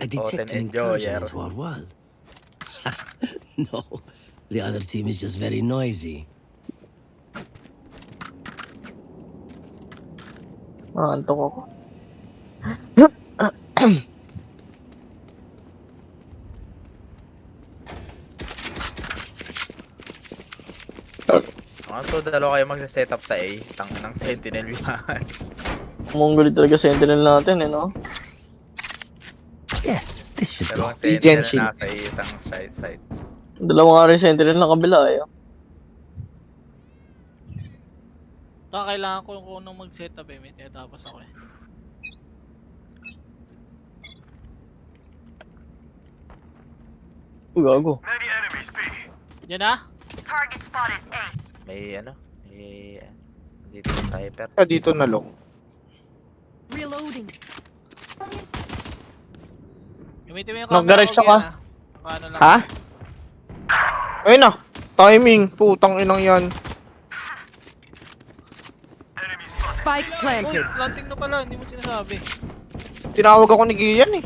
I Oten detect an enjoyer. incursion into our world. No, the other team is just very noisy. Antok ako. So, dalawa kayo magsa-setup sa A. Tang ng Sentinel yan. Mongol talaga sentinel natin, eh, no? Yes, this should go. Dalawang Sentinel Shield. na nasa A, isang side. Dalawa nga rin sentinel na kabila, eh. Kailangan ko kung nung mag-setup eh, may tinatapos ako eh. Gago. Yan na? May dito yung sniper. Dito na long. Reloading. Gamitin mo yung Nag-garage ko, ka? Gian, ah. Ano lang. Ha? Ayun na. Timing. Putang inang yan. Spike Uy, planted. planting na pala, hindi mo sinasabi. Tinawag ako ni Gian eh.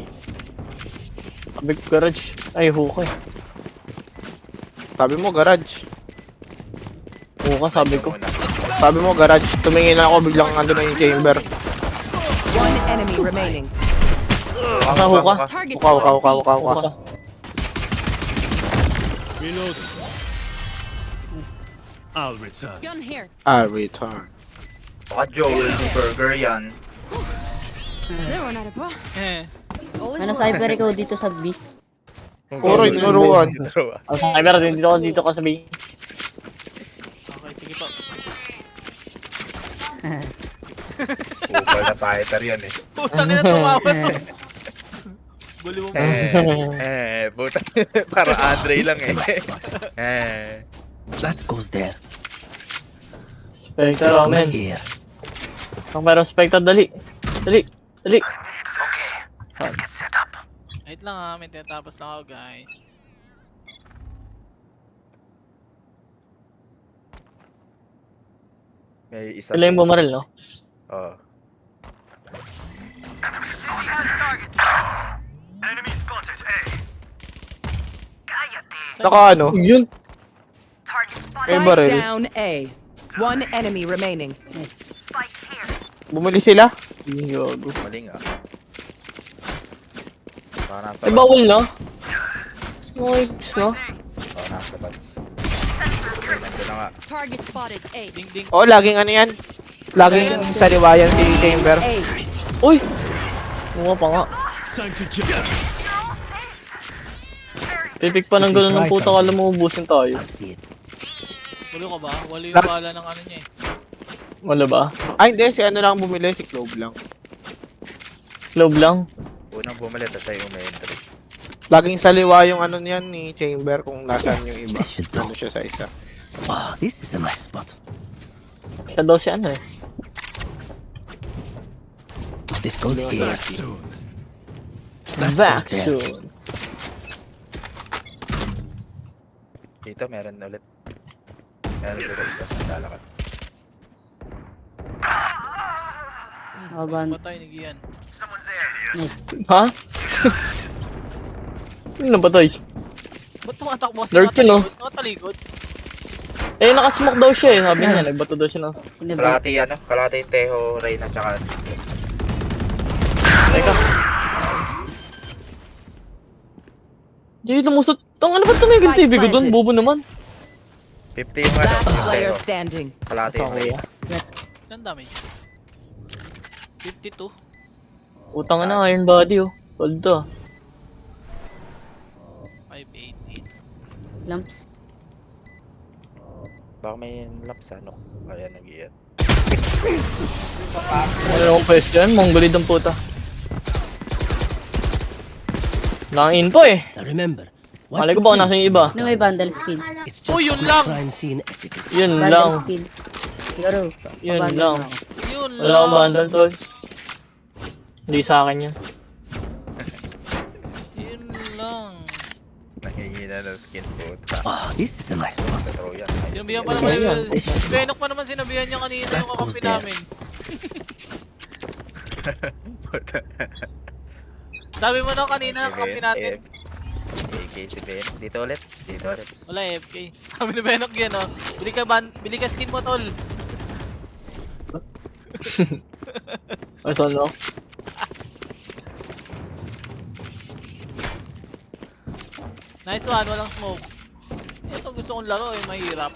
Big garage. Ay, huka, eh. Sabi mo garage. Huka, sabi ko. Muna. Sabi mo garage. Tumingin na ako biglang ando na yung chamber. One enemy remaining. Asa huka? Target Uka. Huka. Reload. I'll return. Gun here. Return. Baka Joel Burger yan. There were not a bra. Eh. All is Ano well. cyber ikaw dito sa B? Puro tinuruan. Ang cyber, dito ka sa B. Okay, sige po. Upal na fighter yan eh. Putang ina, tumawa to. Buli mo ba? Puta. Para Andre lang eh. That goes there. Spectre, Come amen. here. Ang meron Spectre, dali. Dali. Wait lang ha, may tinatapos lang ako guys. May isa. Sila yung bumaril, no? Oo. Naka ano? Yun. May Spike baril. down A. One enemy remaining. Bumili sila? Gago. Mali nga. Baka nasa Ay, bawal na. Nice, no? Baka nasa bats. Nandun na nga. Target spotted A. Ding ding. Oo, laging ano yan. Laging sariwayan si chamber. A. Uy! Mukha pa nga. Time to jump. Pipik pa ng gano'n ng puta, kala mo ubusin tayo. I'll see it. Buli ka ba? Wali yung bala ng ano niya eh. Wala ba? Ay, hindi. Si ano lang bumili. Si Clove lang. Love lang. Unang bumalik at tayo may-entry. Laging saliwa yung ano niyan ni chamber kung nasaan yung iba. This should go. Ano siya sa isa. Oh, this is a nice spot. Siya daw si ano eh. This goes here. Soon. Back there. soon. Dito meron ulit. Meron dito isa. Lalakad. Haban. Patay ni Gian. Ha? Ano napatay? Ba't tumatakbo kasi Lurk yun, oh. Nakatalikod? Eh, nakasmoke daw siya eh. Sabi niya, nagbato daw siya ng... Kalahati kalahati yung Teho, Reyna, tsaka Teka. Di, lumusot. Ang ano ba tumigil TV ko doon? Bobo naman. 50 yung ano, Last yung player Teho. standing. Kalahati Sa yung kuya. Reyna. Ilan damage? 52. Utang na, iron body oh. Hold to. 580. Lamps. Baka may laps ano. Kaya nag-iyan. Ano yung pwesto yan? Mongolid ang puta. Lang info eh. Now remember, what Malay ko ba kung nasa yung iba? Ano may bundle skin? It's just yun good lang. crime scene etiquette. Yun Bundle lang. skin. Siguro. Yun pabundle lang. na ako. Yun Wala lang. akong bundle tol. Hindi sa akin yan. Yun lang. Nangingina ng skin puta. Oh, this is a nice spot. Throw yan. Sinabihan pa Ano yan? naman. Si Benok pa naman sinabihan niya kanina That yung kakampi goes there. namin. Sabi mo na kanina, kampi natin. AK si Ben. Dito ulit. Dito ulit. Wala AFK. Sabi ni Benok yan, oh. Bili ka skin mo, tol. Ay, saan no? Nice one, walang smoke. Ito gusto kong laro eh, mahirap.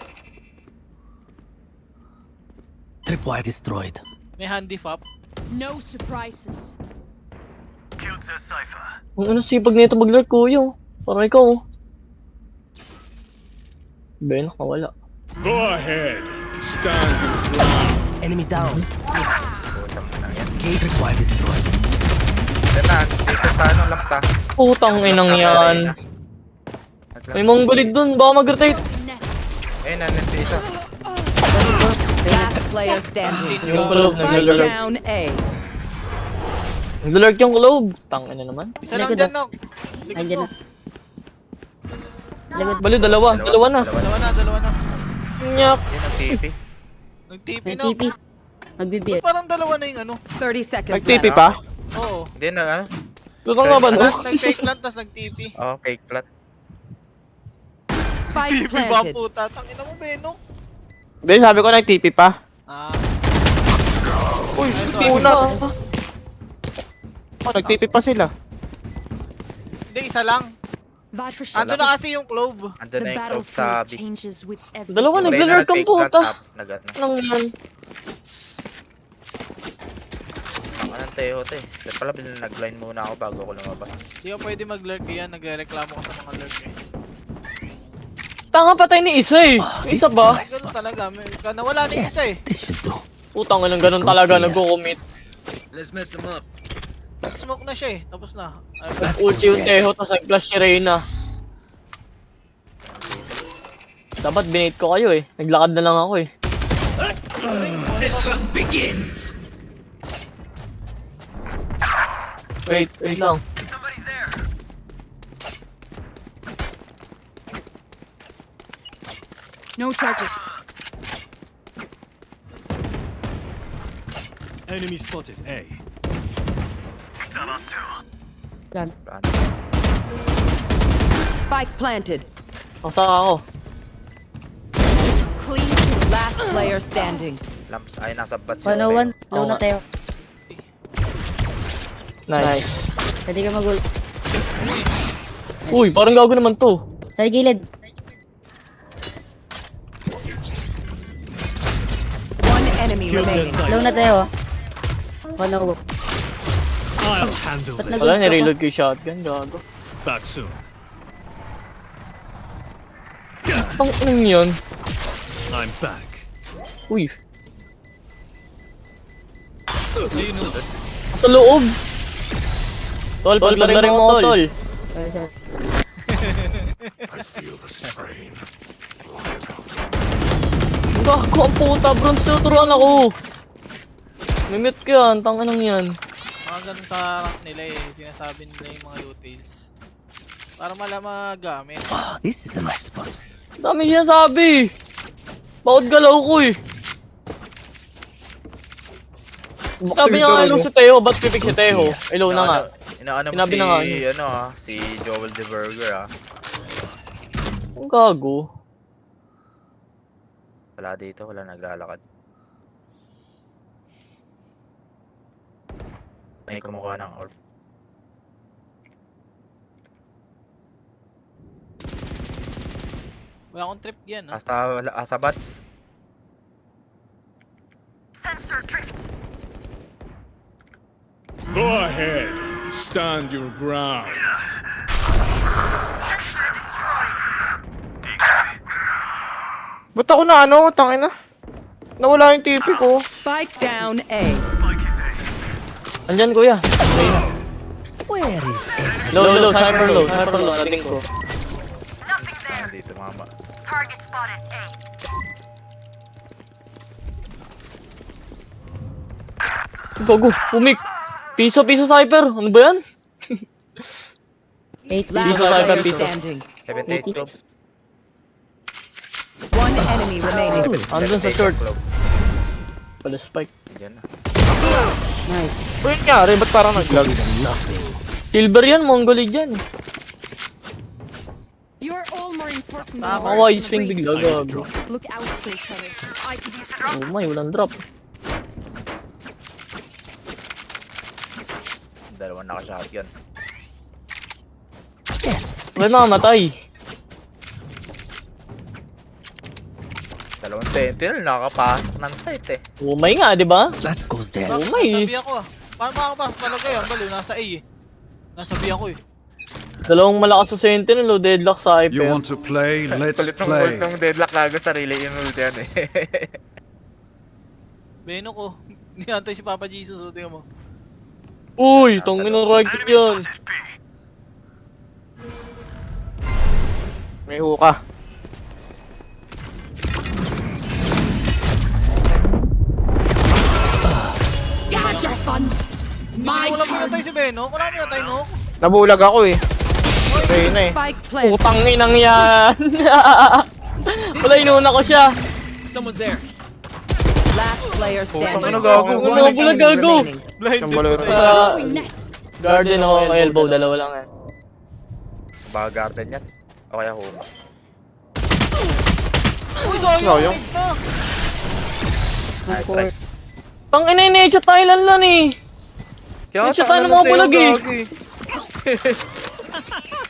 Tripwire destroyed. May handy fap. No surprises. Ang ano sipag nito mag-lurk, kuya. Parang ikaw. Ben, nakawala. Go ahead. Stand your ground. Enemy down. Putang ina yan. Cage tripwire destroyed. Dito sa ano, Laksa. Putang inang yan. May mongolid dun, baka mag-rotate. Ayun, nandito isa. Last player standing. Yung globe, Spike nag-lurk. down A. Nag-lurk yung globe. Tangin na naman. Isa lang Likod dyan, ah. Nok. Likod Nandiyan mo. na. Lagod. Bali, dalawa na. Dalawa na. Nyak. Yun ang TP. Nag-TP, May no? TP. Magbibi. Parang dalawa na yung ano. 30 seconds Nag-TP left. pa? Oo. Hindi na, ano? Luto nga ba, no? Nag-fake plant, tas nag-TP. Oh, fake plat. Spike TP ba planted. puta? Tangina mo, Benok. Hindi, sabi ko nag-TP pa. Ah, Uy, Ito, una. Oh, nag-TP pa sila. hindi, isa lang. Vad for Ando na kasi yung clove. Andun na yung clove sa B. changes with every Dalawa, Yung Reyna nag-lurk ang nag-fake plat, puta. tapos nag-ano. Nang yan. Anong Teo, te? Kaya pala nag-line muna ako bago ako lumabas. Hindi ako pwede mag-lurk yan. Nagreklamo ko sa mga lurk eh. Tanga patay ni isa eh. Yung isa ba? Ganun talaga. Nawala na yung isa eh. This should do. Putang inang ganun talaga nagko-commit. Let's mess them up. Smoke na siya eh. Tapos na. Ay, Ulti yung Teho, tapos nag-flash si Reyna. Dapat binate ko kayo eh. Naglakad na lang ako eh. Begins. Wait lang. No charges. Enemy spotted. A. Plan. Plan. Spike planted. Nasa ako. Clean. Last player standing. Lamps. Ay, nasa bat si 101. Low Oo na nga. tayo. Nice. Pwede ka mag-ult. Uy, parang gago naman to. Sa gilid. One enemy Kill their remaining. Low sight. na tayo. 101. I'll handle Ba't this. nag- Wala, nireload ko yung shotgun, gago. Back soon. Ang inang yun. I'm back. Uy. Sa loob. Tol, paglaring mo, tol. Sorry, sorry. Gago ang puta, bronze tuturuan ako. Mimit ko yan, tanganang yan. mga ganun sa rank nila eh. Sinasabi nila yung mga utils. Para magamit. Oh, this is a nice spot. Dami niya sabi. Bakit galaw ko eh. Sabi niya nga hello si Teo, ba't pipik si Teo? Hello na nga. Inaano mo Sinabi si, na nga. ano si Joel the Burger Ang gago. Wala dito, wala naglalakad. May kumukuha ng orb. Wala akong trip yan ah. Asa bats. Go ahead. Stand your ground. Ba't ako na ano? Tangina. Nawala yung TP ko. Spike down A. Andyan kuya. Reyna. Where is everyone? Low, sniper low, nating ko. Dito mama. Gago, pumik. Piso sniper. Ano ba yan? 8 Last Piso, sniper, player piso. standing. 78 club. One enemy remaining. Andun sa short. Pala spike. Yan na. Nice. Ano nangyari? Ba't parang nag-lag? Nothing. Silver yan, Mongolid yan. You're all more important than Mga wide swing bigla, gago. Look out for each other. I could use a Oh my, walang drop. Dalawa naka-shotgun. Yes, Wala nakamatay. Dalawang sentinel, nakakapasok ng site eh. Oh my nga, di ba? that goes there. Oh my. Nasabi ako ah. Paano makakapasok talaga yan? Baliw, nasa A eh. Nasabi ako eh. Dalawang malakas sa sentinel, oh, deadlock sa You hyper. want to play? Let's Kulit ng play. ult ng deadlock gago, sarili yung ult yan eh. Beno ko. Nihantay si Papa Jesus, o tingnan mo. Uy, tongin ng rocket yan. May hookah. Hindi ko lang pinatay si Beno. Kung lang pinatay, no? Nabulag ako eh. Reyna eh. Spike planted. Putang inang yan. Wala, inuna ko siya. Last player standing. Ano gago? One Ano, bulag enemy gago? remaining. Siyang balero. Sa net. garden ako, elbow, dalawa lang yan. Baka garden yan. O kaya huma. Uy, sayang! Sayang. Na. Nice try. Pang ina-headshot tayo lan eh. Kaya Headshot tayo ng mga bulag eh.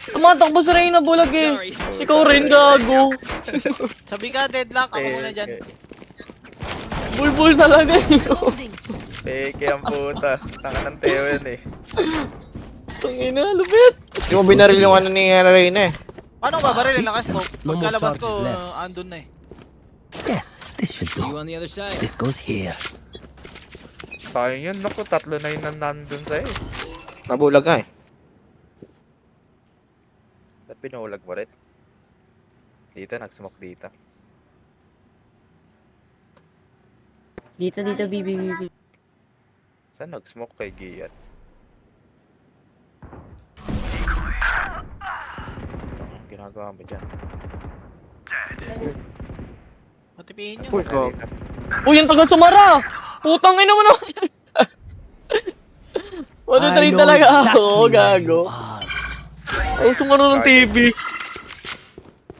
Tumatakbo si Reyna bulag eh. Si ikaw rin, gago. Sabi ka, deadlock. Ako muna dyan. Bulbul talaga eh. Peke ang puta. Tanga ng Teo yan eh. Tangina, lupit. Hindi mo binaril yung ano ni Reyna eh. Paano ba barilin? Naka-smoke. No more Pagkalabas ko, charges left. andun na eh. Yes, this should do. This goes here. Sayang yun, naku, tatlo na yun nandun sa'yo. Nabulag nga eh. Ba't pinulag mo rin? Dito, nag-smoke dito. Dito, B. Saan nag-smoke kay Gian? Anong ginagawa mo dyan? Matipihin nyo. Uy, ko. Uy, yung taga sumara. Putang ina mo naman. Wala I tayo know talaga exactly ako, where gago. you are. Ay, sumara ng TV.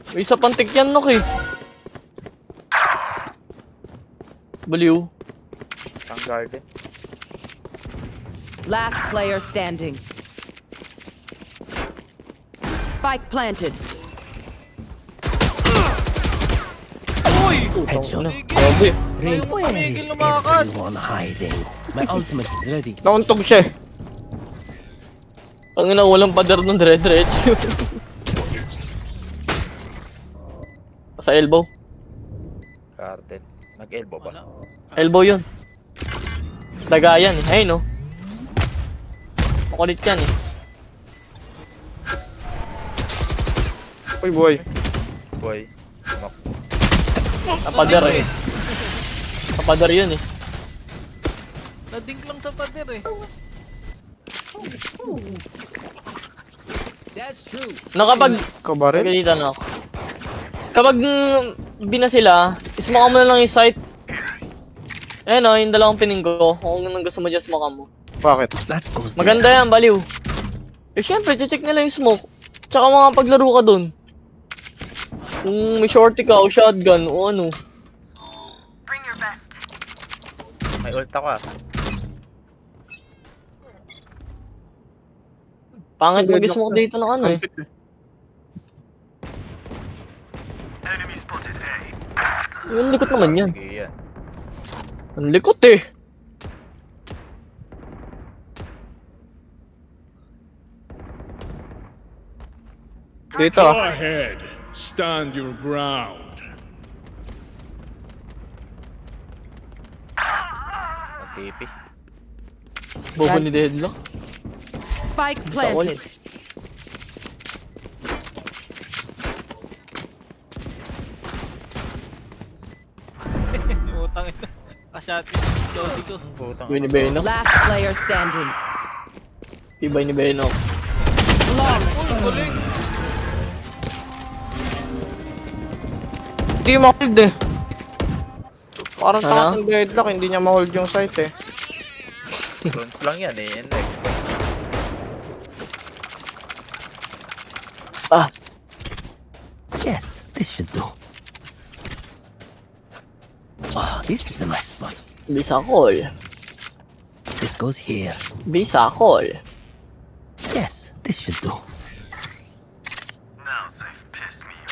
May isa pang tikyan nok eh. Baliw. Ang garden. Last player standing. Spike planted. Headshot. Grabe. Ray, Ayaw mo where tumigil is lumakad. everyone hiding? My ultimate is ready. Nauntog siya eh. Ang ina, walang pader ng dire-diretso. Sa elbow. Garden. Nag-elbow ba? Wala. Elbow yun. Dagayan eh. Ayun no. Makulit yan eh. Uy boy. Boy. Knock. Napader eh. Napader yun eh. Nadink lang sa pader eh. Nakapag... Kabaril. Pagalitan na ako. Kapag bina sila, ismoka mo na lang yung site. Ayun o, yung dalawang pininggo. Kung anong gusto mo dyan, smoka mo. Bakit? That goes there. Maganda yan, baliw. Eh syempre, check nila yung smoke. Tsaka mga paglaro ka dun. Kung may shorty ka o shotgun o ano. May ult ako ah. Pangit mag-smoke dito ng ano eh. Yung likot naman yan. Sige yan. Ang likot eh. Dito Go ah. ahead. Stand your ground. Nag-TP. Bobo ni Deadlock. Spike Isa planted. ulit. Utang ito. Kasyat yung Lodi ko. Putang. Ibay ni Beno. Last player standing. Ibay ni Beno. Long. Galing. Hindi ma-hold eh. Parang Ano? tanga ng deadlock, hindi niya ma-hold yung site eh. Runes lang yan eh. And next. Yes, this should do. Ah, this is a nice spot. Bisakol. This goes here. Bisakol. Yes, this should do.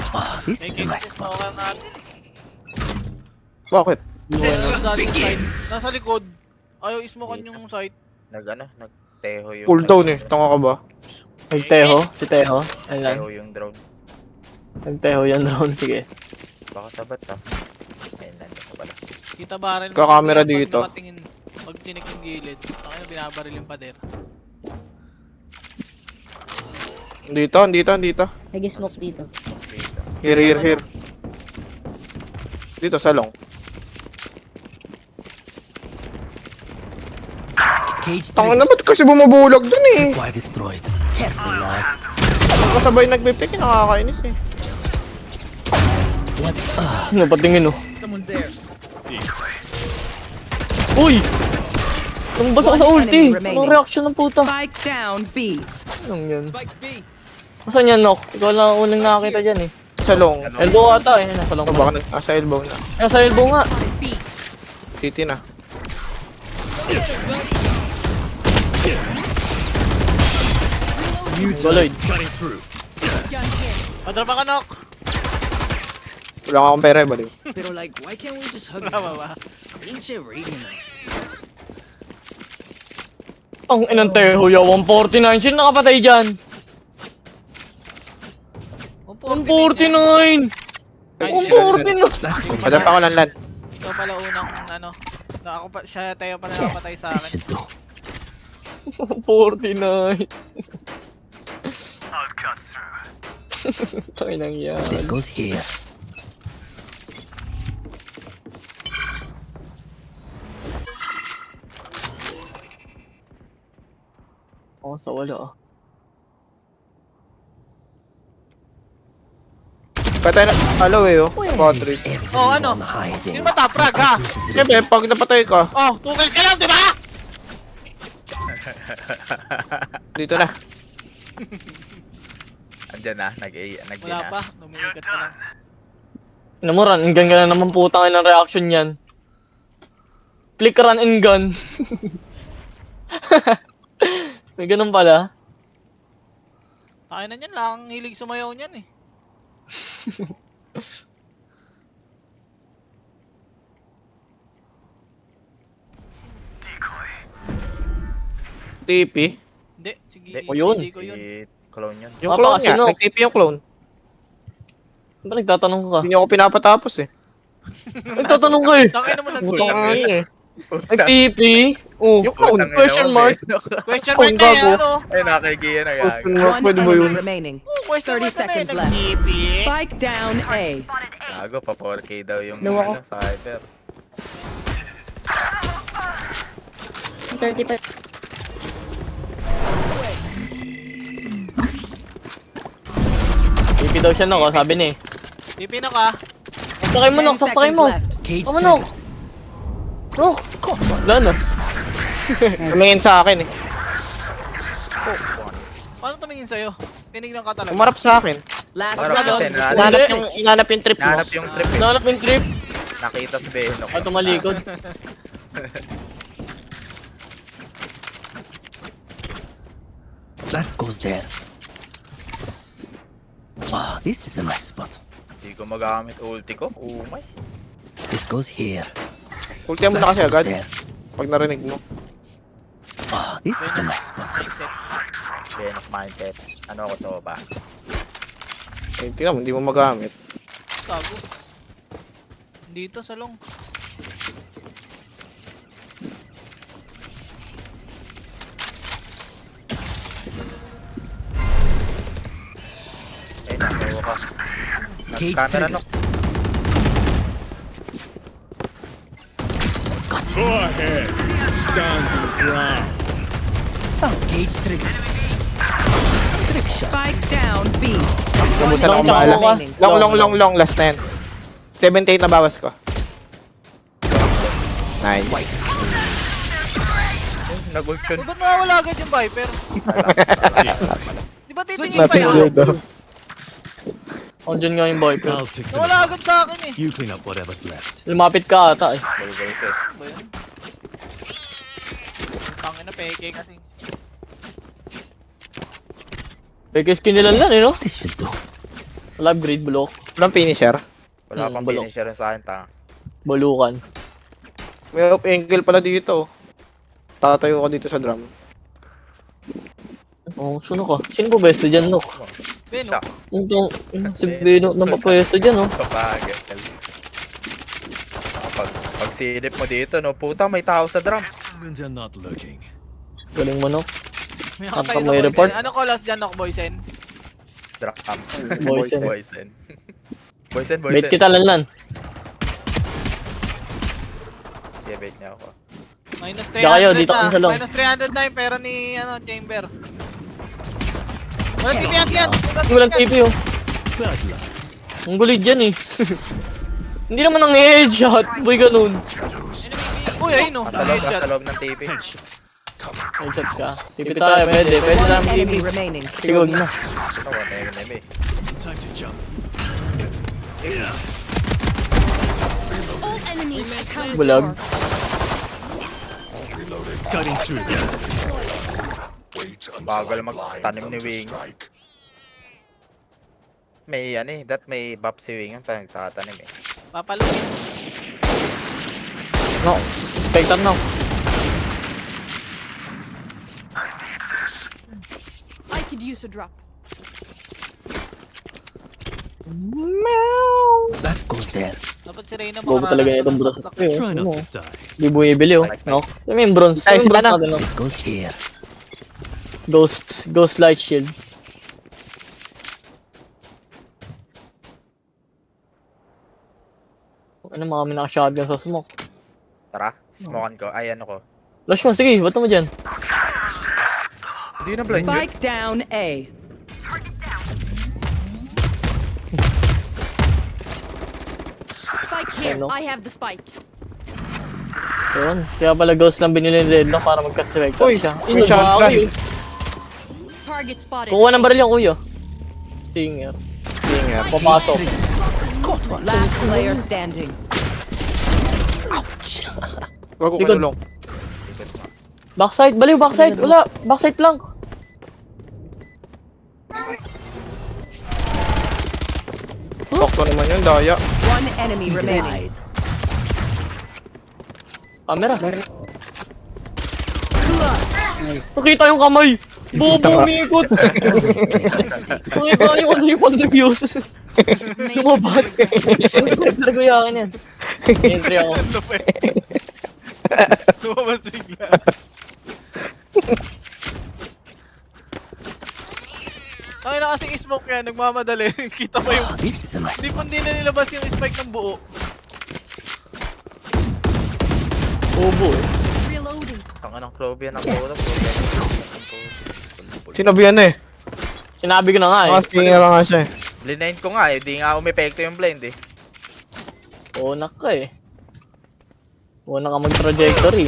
Ah, this May is a nice kick spot. smoker natin. Bakit? Nasa likod. Ayaw ismokan yung site. Nagteho yung... Cooldown eh. Tanga ka ba? Nagteho? Si Teho? Ayun lang. Nagteho yung drone. Nagteho yan drone. Sige. Baka sabat ha. Ayun lang, ito pala. Kita barrel mo. Kakamera pag dito. nakatingin, pag tinik yung gilid. Takina binabaril yung pader. Dito. Nag-smoke dito. Dito. Here. Dito, salong. Cage Tanga trigger. na, ba't kasi bumubulag dun eh? Wire destroyed. Careful now. Ang kasabay nagpipick, nakakainis eh. What? Ah, Ano, patingin oh. Uy! Ang basa ko sa One ulti! enemy remaining. Anong reaction ng puta? Spike down B. Anong yan? Nasaan yan, Nok? Ikaw lang ang unang nakakita dyan eh. Salong. Elbow ata eh. Nasa lang O baka nasa elbow na. Nasa elbow nga. City na. Goloid. Padrapa ka, Nok! Wala akong pera eh, baliw. pero like, why can't we just hug it Tama out? ba? Ain't you reading it? Ang inang Teho, yaw. 149. Sino nakapatay dyan? 149! 149! Padapa ko lang lan. Ito pala unang ano. Ako pa, siya tayo pa Yes, nakapatay sa this akin. should do. 149. I'll cut through. Tayo nang yan. This goes here. Oh, sa wala ah. Patay na. Hello eh oh. Patrick. Oh, ano? Hiding. Sino ba taprag ha? Siyempre, pag napatay ka, Oh, 2 kills ka lang, di ba? dito na. Andyan na, Wala pa, lumikat pa lang. Namuran, gun ka na naman putang ng reaction yan. Click run and gun. May ganun pala. Kaya na yan lang, hilig sumayaw niyan eh. TP. Hindi, sige. Hindi. O yun. Hindi ko yun. Si clone yun. Yung Ah, clone baka nga. sino? Nag-TP yung clone. Ba nagtatanong ka? Hindi niyo ako pinapatapos eh. Nagtatanong ka eh. Tangin naman Utang nga nag-TP. yun eh. Nag-TP. Oh. Yung clone. Question mark. Question Oh, mark na gago. eh, ano? Ay, nakakigiyan na Question gag. mark, One pwede ba yun? enemy remaining. Oh, question 30 mark na eh, seconds left. nag-TP. Spike down A. Gago, pa 4K daw yung Luwa ko. ano, sa hyper. 35. TP daw siya Nok, sabi ni. TP na ka. Sakay mo 10 Nok, sakay seconds mo. left. Cage Tama Nok. trigger. Nok. Wala na. Tumingin sa akin eh. Paano tumingin sa'yo? Tinignan ka talaga. Umarap sa akin. Last Para round. kasi Inanap yung trip mo. nahanap yung trip eh. Nahanap yung trip. Nakita si Benok. Ay, tumalikod. That goes there. Ah, this is a nice spot. Hindi ko magamit ulti ko. Umay. This goes here. Ultihan mo na kasi That agad. goes there. Pag narinig mo. Ah, this is a nice spot. Benok mindset. Ano ako sa baba? Eh, tingnan mo, hindi mo magamit. Tago. Dito sa long. Ay, nakawa ka. Cage Camera trigger. no. Go ahead. Stand your ground. Oh, cage trigger. Spike down B. Nabusan Long akong tsaka bahala. mo ka. Long, last na yan. 78 na bawas ko. Nice. Nag-ult yun. Uy, ba't nawawala agad yung Viper? Di ba titingin pa Nothing yan? good though. Andyan nga yung Viper. I'll pick some. Wala agad sa akin eh. You clean up whatever's left. Lumapit ka ata eh. Balibalit eh. Ba yun? Tangin na peke kasi yung skin. Peke skin nila lang eh no? This should do. Wala upgrade, bulok. Walang finisher. Wala pang bulok. finisher sa akin, tanga. Bulukan. May off angle pala dito. Tatayo ka dito sa drum. Oh, sino ka? Sino ba besto dyan, no? Beno. Siya. Si Beno na papwesto dyan, no? Papagal. Pag silip mo dito, no? Puta, may tao sa drum. When they're not looking. Galing mo, no? May Ang nakatayo may na report. Boysen. Ano calls dyan, Nok Boysen? Drums. Boysen. Boysen. Boysen, Bait boysen. kita, Lanlan. Yeah, bait niya ako. Minus Diyan kayo, 300 dito na. kami sa long. Minus 300 na yung pera ni Chamber. Walang TV yan! Walang TP, oh. Bad luck. Ang gulit dyan, eh. Hindi naman ang headshot. Boy, ganun. Uy, ayun o. Nasa loob ng TV. Headshot ka. TP tayo, pwede. Pwede One lang TP. enemy remaining. Sige, huwag na. Ano, one enemy. Time to jump. All enemies accounted Bulag. for. Cutting through there. Bagal magtanim ni Wing. May may buff si Wing ang parang nagtatanim eh. Papalugin. No. Spectre, no. I could use a drop. That goes there. Dapat si Reyna Bobo talaga na itong bronze. Try Ano? not to die. Di bumibili, oh. No? Ano yung bronze? Ay, Ano yung sila bronze na. natin, no? This goes here. Ghost light shield. Ano mga kami naka-shotgun sa smoke. Tara, smokean ko. Ay, ano ko. Flash mo, sige, ba't mo dyan? Hindi na blind yun. Spike down A. Spike here. Ano? I have the spike. Yun. Kaya pala ghost lang binili ni Redlock para magka-select. Uy, siya. may shotgun. Target spotted. Kukuha ng baril yung kuya. Singer. Singer. Papasok. Last player standing. Wag ko Likod. kanulong. Backside, baliw, backside. Wala, backside lang. Sakto naman yun, daya. One enemy remaining. Lied. Camera. Nakita yung kamay. Bobo, umikot. Nakita yung ano yung pag-reviews. Lumabat. Nagkuyakan yan. Entry ako. Lumabas bigla. Ay na kasing smoke yan, nagmamadali. Kita pa yung... This is a nice Hindi one. hindi na nilabas yung spike ng buo. Bobo eh. Reloading. Tanga ng Clovia ng puto. Sinabihan na eh. Sinabi ko na nga eh. Mga stinger lang nga siya eh. Blinain ko nga eh. Di nga umepekto yung blind eh. Unak ka eh. Una ka mag-trajectory.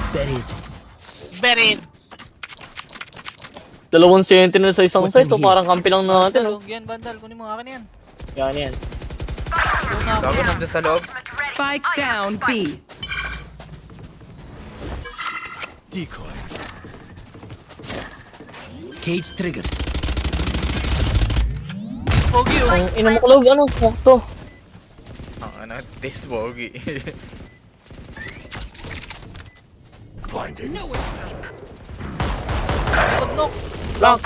Buried. Buried! Dalawang sentinel sa isang site, o parang kampi lang natin. Oh. Bandal, yan bandal. Kunin mo akin yan. Yan yan. Doon na ako Gago yan. nandun sa loob. Spike down B. Decoy. Cage triggered. Pogi oh. Ang inamuklog, ano, smoke to. Ang ano, taste bogey. Blinding. Knock.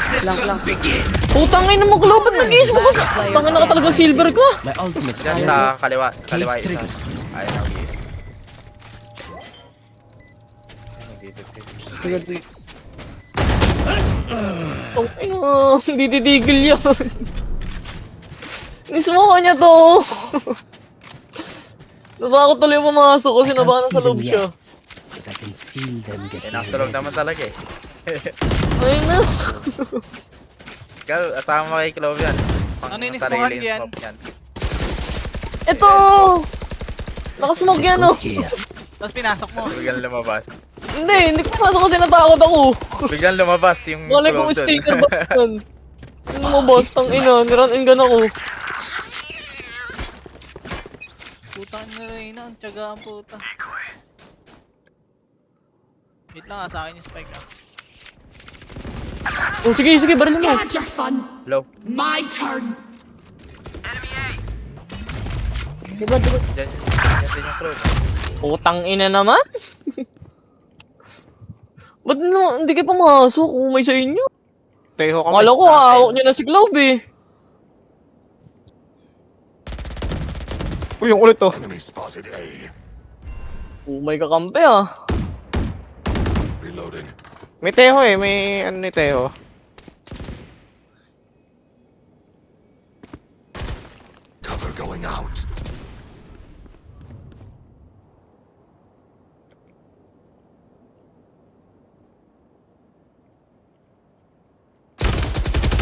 Putang ina mo, ba't nag-iis mo ka? Tangin na ka talaga silver ka. My ultimate Diyan sa kaliwa. Kaliwa Cage isa. triggered. Ayun ang gilid. Tang ina, hindi titigil yan. Nismoke niya to. Natakot tuloy yung pumasok kasi Can't nabahan see sa loob them siya. yet, but I can feel them Eh, getting nasa loob ready. naman talaga eh. Ay na. Ikaw, asama mo kay Clove yan. Ano yung sarili smokean yan? smoke yan. Ito! Nakasmoke yan oh. Goes here. Tapos pinasok mo. Biglang lumabas. Hindi ko pasok kasi natakot ako. Biglang lumabas yung Wala Clove kong dun. sticker ba yan? Ano mo boss, tang ina, niran-in gun ako. Ano rin ang tiyaga ang puta. Wait lang sa akin yung spike ah. Oh, sige, sige, baril mo. Low. Diba? Diyan din yung crowd. Putang ina naman. Ba't no, hindi kayo pumasok? Umay sa inyo. Teho kami. Akala ko hawak niya na si Clove eh. Uy, yung ulit to. Umay kakampi ah. May Teho eh, may ano ni Teho.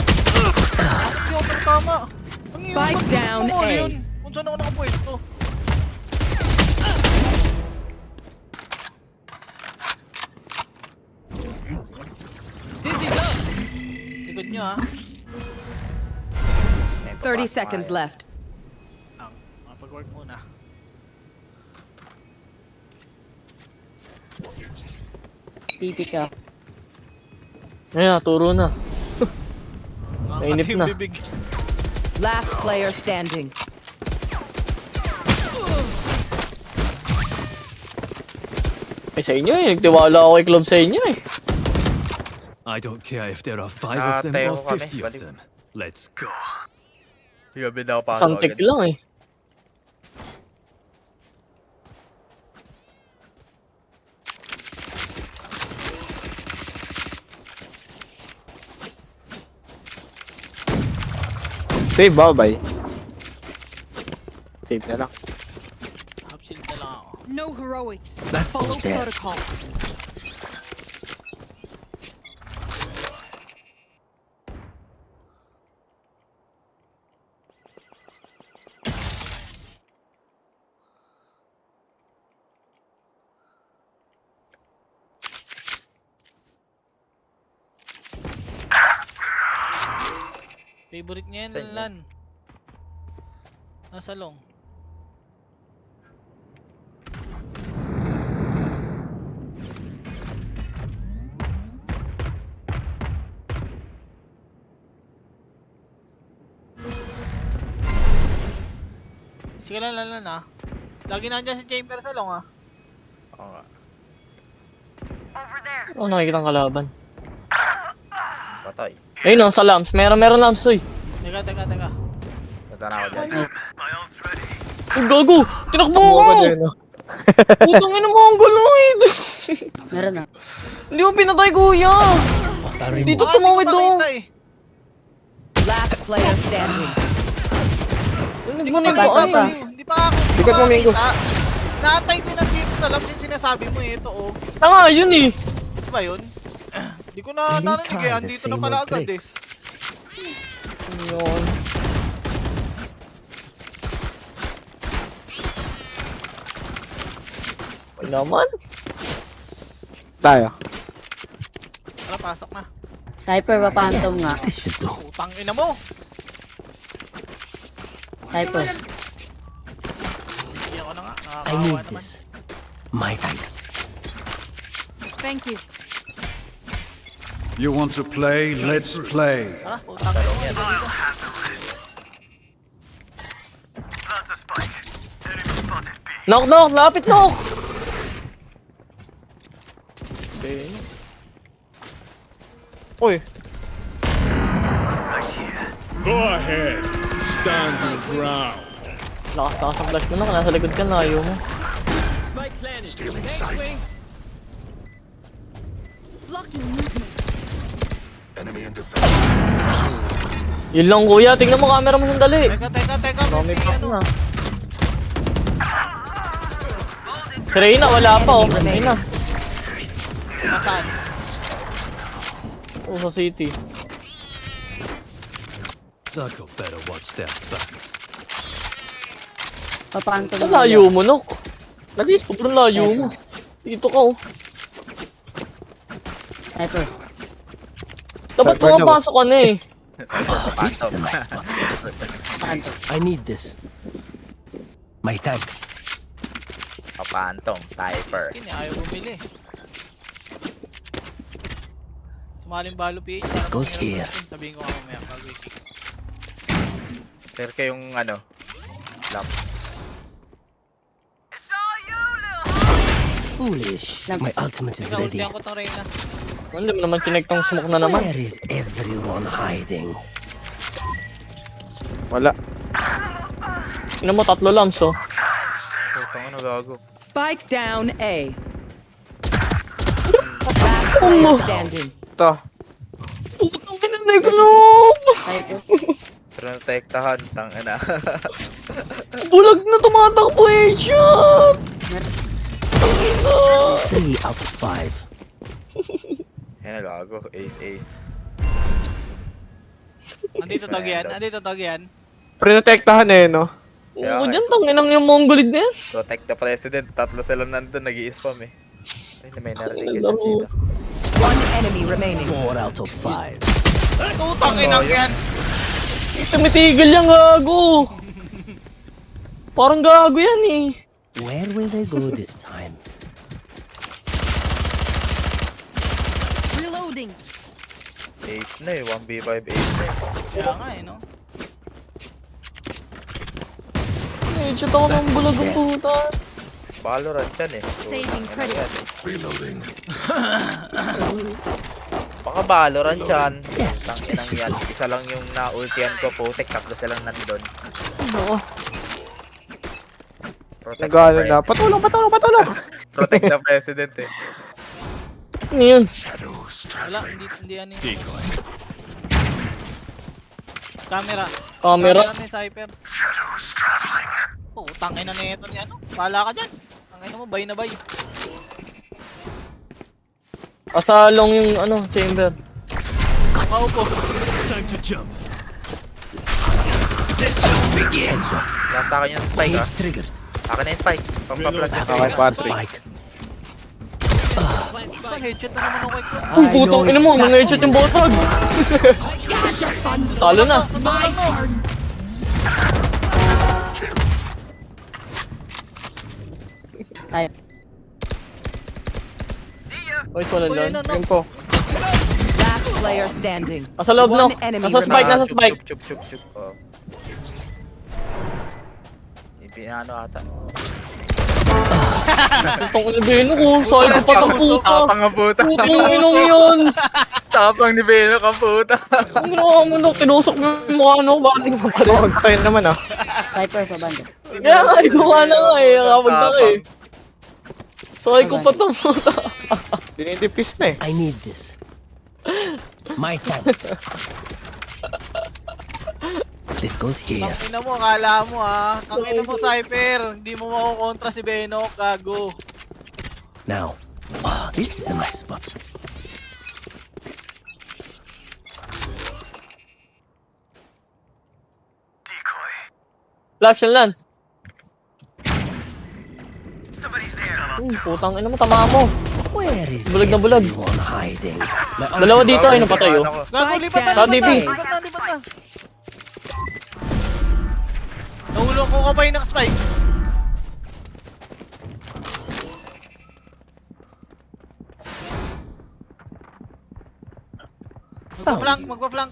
Hindi ako tama. Spike down A. Kung saan ako nakapwesto. Likod niyo ah. 30 seconds left. Makapag-work muna. TP ka. Ayan, turo na. Nainip na. Bibig. Last player standing. Eh sa inyo eh, nagtiwala ako kay Clove sa inyo eh. I don't care if there are 5 Ah, of them tayo or kami, 50 of baliw. them. Let's go. Grabe na ako pasok Santik agad. lang eh. Save ba, bay? Save na lang. Half shield na lang ako. No heroics. That Follow goes there. protocol. Favorite niya yan, Saan yan? Lan. Nasa long. Sige lang, Lan ah. Lagi nandiyan si Chamber sa long ah. Oo nga. Oh, nakikita ang kalaban. Patay. Ayun oh, sa lamps. Meron lamps oy. Teka. Punta na ako dyan. Ang gago! Tinakbo Buka ako! ba dyan, no? Putang ina mo ang gulo eh! Meron na. Hindi mo pinatay kuya! Dito tumawid Hindi ko oh! makita eh. Last player standing. Hindi Hindi mo ko na makita ba? eh. Hindi pa ako. Likod mo, Mingo. Naatay din ang dito sa labs yung sinasabi mo eh. Ito oh. Tanga yun eh! Di ba yun? Hindi ko na narinig eh. Andito na pala agad eh. Yun. Ay naman. Tayo. Tara, pasok na. Cypher pa phantom nga. This should do. Putang ina mo. Cypher. Hindi ako na nga. I Nakakawa need naman. this. My thanks. Thank you. You want to play? Let's play. Tara, putang ina mo. Dito. Knock! Lapit knock! Okay. Uy, Go ahead. Stand your ground. Lakas ang flash mo na. Nasa likod ka, layo mo. Blocking movement. Yun lang kuya, tingnan mo camera mo sandali. Teka. Dami May pa ano. na. Si Reyna, wala pa oh. Reyna. Nasaan? Oh, sa city. Circle better watch their backs. Pa phantom. Ang layo mo, no? Nalis, sobrang layo mo. Dito ka oh. Cypher. Dapat Cypher daw. pumapasok ka na eh. This is a nice spot. Phantom. I need this. My thanks. Phantom, Cypher. Skin eh, ayaw bumili. Sumaling balo PH. This goes mahirap here. natin. Sabihin ko nga mamaya pag waiting. Pero kayong ano, lamp. Foolish. My ultimate is ready. Ultihan ko tong Reyna. Hindi mo naman chinek tong smoke na naman. Where is everyone hiding? Wala. Tingnan mo, 3 lamps, oh. Putang ano, gago. Spike down A. Last player standing. Ito. Putang pinanay ko no! Cypher. Pero natektahan, tangina. Bulag na tumatakbo eh, shot! 3 out of 5. Yan na, gago. Ace. Andito tag yan. Andito tag yan. Prinotektahan eh, no? Oo, dyan, tanginang yung mongolid na yan. Protect the president. 3 sila nandun, nag-i-spam eh. Ay, may narinig ka Alam dyan, mo. Gita. One enemy remaining. 4 out of 5. Tutang inang yan. Tumitigil yan, gago. Parang gago yan eh. Where will they go this time? Reloading. Ace na eh. 1v5 ace na eh. Kaya nga eh, no? Shot ako ng bulag ang puta. Valorant yan eh. Saving Putang ina credits. yan. Reloading. Baka Valorant yan. Tanginang yan. Isa lang yung na-ultian ko. Putek, 3 silang nandun. Oo. Protect Nagano the na. Patulong! Protect the president eh. Ano yun? Shadows Wala, traveling. hindi ano yun. Decoy. Camera. Camera? ni Cypher. Shadows traveling. Oh, tangin na nito ni ano. Pala ka dyan. Tangin mo, bay na bay. Asalong yung ano, chamber. Maupo. Time to jump. Nasa akin yung spike ah. Cage triggered. Akin na yung spike. Pampaplat yung Okay, spike. Patrick. Spike. Headshot na naman ako kay Uy, putang ina mo, nang-headshot yung botag. Talo na. Cypher. Uy, wala Uy, lang. ano, no? Yun po. Last player standing. Nasa loob no. One enemy Nasa spike, nasa Chup, spike. chup. Oh. Ipinano ata. Putang ina Beno ko, sayo ko pa ng puta. Tapang ang puta. Putang inong yun. Tapang ni Beno ka puta. Ang ginawa mo no, kinusok mo yung mukha no, bakit hindi mo pa rin? Patayin naman ah. Cypher pa banda. Kaya nga, iguwa na nga eh, kapag na eh. Sayo ko pa ng puta. Dinidipis na eh. I need this. My thanks. This goes here. Tangina mo, akala mo ah. Tangina mo, Cypher. Hindi mo makukontra si Beno, gago. Now, this is a nice spot. Flash lang. Putang ina mo, tama mo. Where is Bulag na bulag. everyone hiding? Dalawa dito, ay napatay oh. Gago, lipat down. na. DP. Lipat na. Nahulog ko ka pa yung spike. Magpa-flank.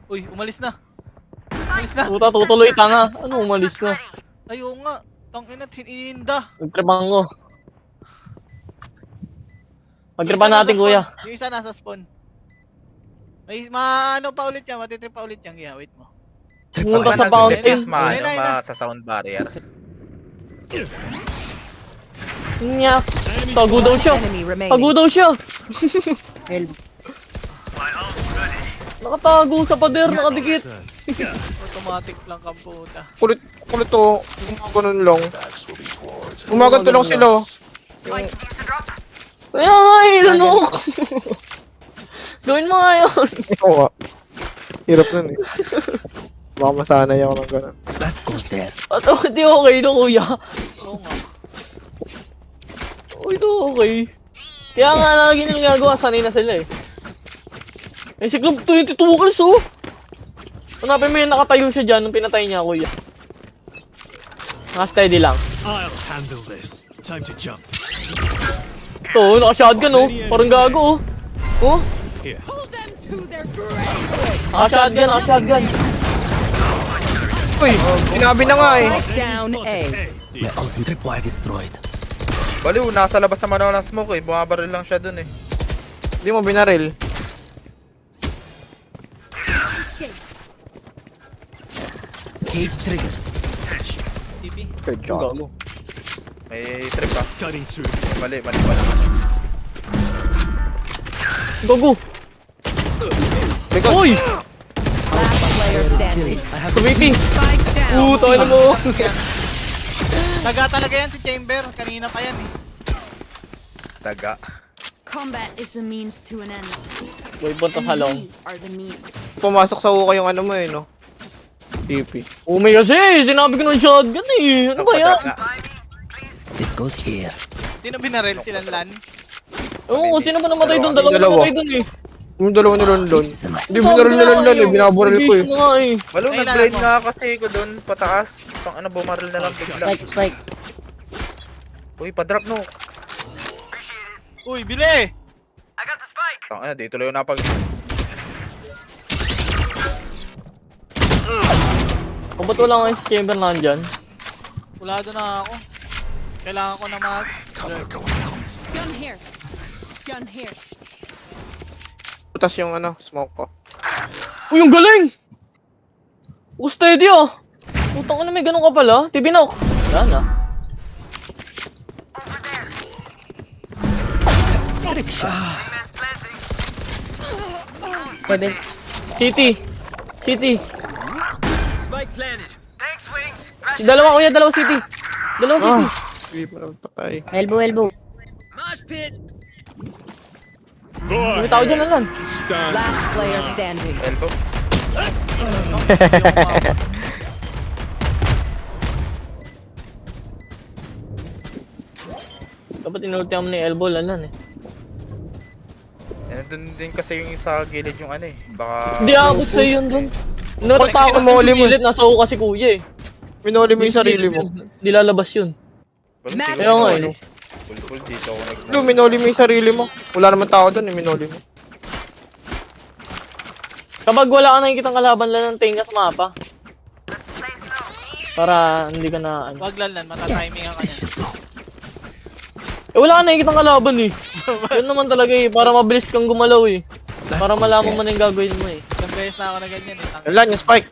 Uy, umalis na. Puta, tutuloy tanga. Ano, umalis na. Ayaw nga. Tangina, iniinda. Nagtribang ko. Magtripan natin, kuya. Yung isa nasa spawn. May ano pa ulit yan, matitrip pa ulit yan. Yeah, wait mo. Pumunta sa Defense fountain. Ayun na. sa sound barrier. Nya. Tago daw siya. Enemy remaining. Tago daw siya. Help. Nakatago sa pader, nakadikit. Automatic lang kang puta. Kulit to. Gumaganon lang. Gumaganto lang sila. Kaya nga eh, lunok. Gawin mo nga yun. Oo nga. Hirap nun eh. Baka masanay ako ng gano'n. That goes there. At hindi okay no, kuya. Oo nga. Oh, ito okay. Kaya nga lagi nilang gagawa, sanay na sila eh. Eh si Club 22 kills oh. Hanapin mo yung nakatayo siya dyan nung pinatay niya, kuya. Naka-steady lang. I'll handle this. Time to jump. Ito, naka-shotgun oh. Parang gago oh. Oh, Hold them to their grave. naka-shotgun. Uy, sinabi na nga eh. Spike down A. My ultimate required destroyed. Baliw, nasa labas naman ako ng smoke eh. Bumabaril lang siya dun eh. Hindi mo binaril. Cage trigger. TP. Good job. Gago. May trip ah. Cutting through. Mali. Gago. Likod. Uy! Last player standing. I have Tumiti. Spike down. Tayo na mo. Taga talaga yan si Chamber. Kanina pa yan eh. Taga. Combat is a means to an end. Boy, punta sa long. We are the means. Pumasok sa uka yung ano mo eh, no? TP. Umay kasi, sinabi ko ng shotgun eh. Ano ba yan? This goes here. Sino binaril? Silang lan? Oo, sino ba namatay doon? Dalawa. Dalawa namatay doon eh. Yung dalawa ni London. This is a nice Hindi binaril ni London eh, binabaril ko eh. Vision nga eh. Baliw, Ay, nag-blind nalala nga kasi ko dun. Pataas. Tang ano, bumaril na lang bigla. Spike. Uy, pa-drop no. Uy, bili! Tang ano, di tuloy yung napag... Kung ba't wala nga yung chamber nandyan? Pulado na ako. Kailangan ko na mag... Gun here. Gun here. Putas yung ano, smoke ko. Uy, ang galing! Oh, steady ah! Putang na may ganun ka pala. Tibinok. Wala na. Seven. City. Dalawa kuya, dalawa city. Dalawa city. Hindi pa naman patay. Elbow. Go May tao dyan ahead. lang. Stand. Last player standing. Elbow. Dapat inultihan mo na yung elbow lalan eh. Nandun din kasi yung sa gilid yung ano eh. Baka... Hindi ako sa'yo yun doon. Natatakot Bakit kinamoli mo? yung gilid, nasa uka si kuya eh. Minuli mo yung sarili mo. Hindi lalabas yun. Match Kaya nga eh. no? Full dito ako nag... Lu, minuli mo yung sarili mo. Wala naman tao doon eh, minuli mo. Kapag wala ka nakikitang kalaban lang ng tenga sa mapa. Para hindi ka na ano. Wag lan, mata-timing ang kanya. Eh wala ka nakikitang kalaban eh. Yun naman talaga eh, para mabilis kang gumalaw eh. Para malaman mo na yung gagawin mo eh. Ilang beses na ako na ganyan eh. Tang- Lan, yung spike.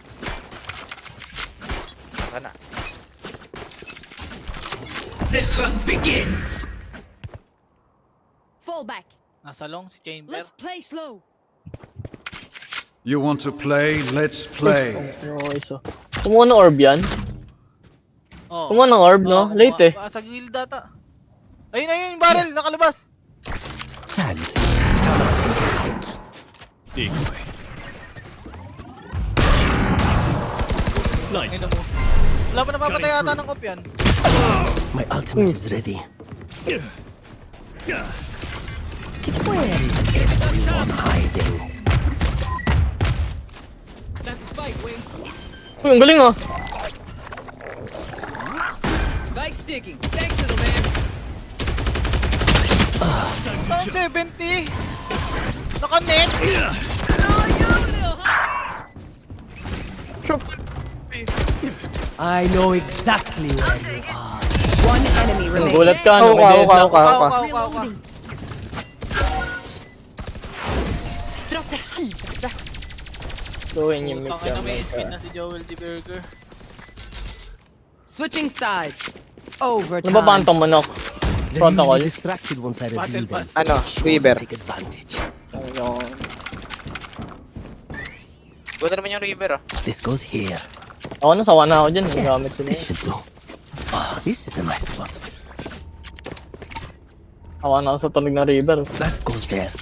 Saka na. Fall back. Nasa long si Chamber. Let's play slow. You want to play? Let's play. Ano isa. Kumuha ng orb yan? Oh. Kumuha ng orb no? Late eh. Sa guild data. Ayun yung barrel, nakalabas. Sad. Decoy. Lights Ayun up. mo. Wala pa napapatay yata ng op yan. My ultimate is ready. Where is everyone hiding? Uy, ang galing ah. Saan 70? Naka-net? I know exactly where you are. One enemy remaining. Nagulat ka. Ako no? May ka. dead na- Reloading. Dra till helvete. Gawin yung mix Tangin na may yan. speed na si Joel D. Burger. Switching sides. Overtime. Nababantong manok. They're Protocol. usually distracted once I Battle reveal them. pass. Ano, Sure, Weaver. take advantage. Ayun. Buta naman yung river ah. This goes here. Ako na, sawa na ako dyan. Gamit ko na This yun. should do. Ah, this is a nice spot. Sawa na ako sa tunog na river. That goes there.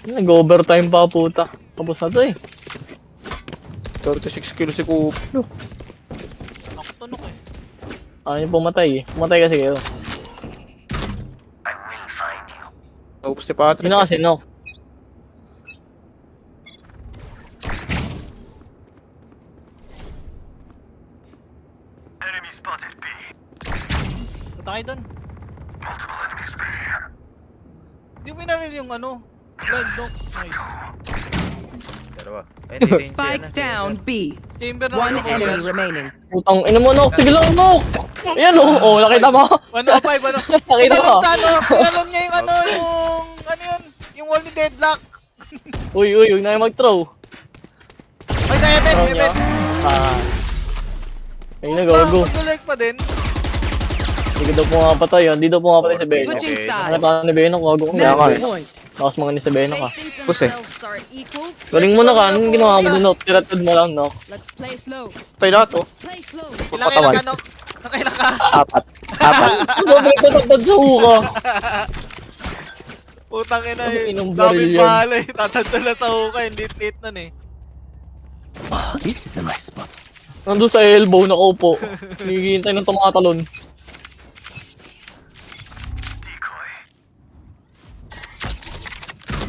Nag-overtime pa puta. Tapos na to eh. 36 kilos si Kuplo. Nakutunok eh. Ayaw yung pumatay eh. Pumatay kasi kayo. Oops, si Patrick. Sino kasi no? Sakay doon. Hindi mo pinamil yung ano. Blind lock. Nice. Dalawa. Ay, hindi, hindi, Spike ano, down B. Chamber na One ako, enemy guys. remaining. Putang ina mo, Nok. Sige lang, Nok. Ayan, oh. Oh, nakita mo? 105, ano? Nakita ko. Tinalon niya yung ano, ano yun? Yung wall ni Deadlock. Uy, huwag na yung mag-throw. Ay, na Evan, Throw niya. Evan. Ah. Ayun na, gago. Mag-lurk pa din. Hindi ko daw pumapatay, ah. Hindi daw pumapatay si Beno. Switching Okay. sides. Nakita ni Beno, gago ko. Kaya nga Match eh. point. Lakas mga ni si Beno ka. They think Pusi. themselves are equals. Galing mo na ka, anong ginawa mo doon, Nok? Tiratad mo lang, Nok. Let's play slow. Tayo lahat oh. Play slow. Ilang ka, no? Nakailang ka. Apat. Apat. Sobrang tatatad sa uka. Putang ina Ano, eh. inong Dami baril yan? pala eh. Tatanda na sa hukay. Lit-lit nun eh. Oh, this is a nice spot. Nandun sa elbow, nakaupo. Hihintay ng tumatalon.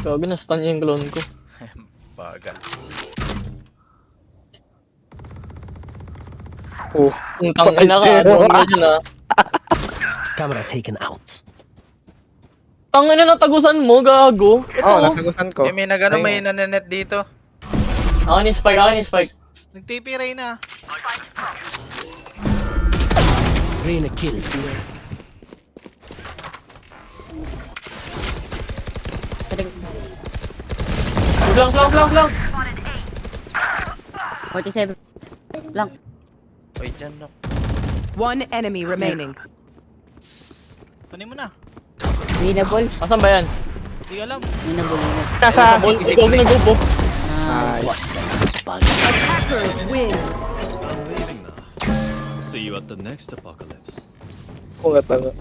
Gabi, na-stun niya yung clone ko. Baga. Oh. Ang tangina ka, ano na dyan ah. Camera taken out. Tangina na tagusan mo, gago. Ito, Oh, natagusan ko. Eh, may nagano, Ayun. may nanenet dito. akin yung spike, akin yung spike. Nag-TP Reyna. Reyna kill. Lang. 47. Lang. Uy, dyan, no. One enemy remaining. Kunin mo na. Winnable. Asan ba yan? Hindi alam. Winnable. Nasa... Ball, ikaw nag-go. Ay. Attackers win. See you at the next apocalypse. Ako nagpanalo.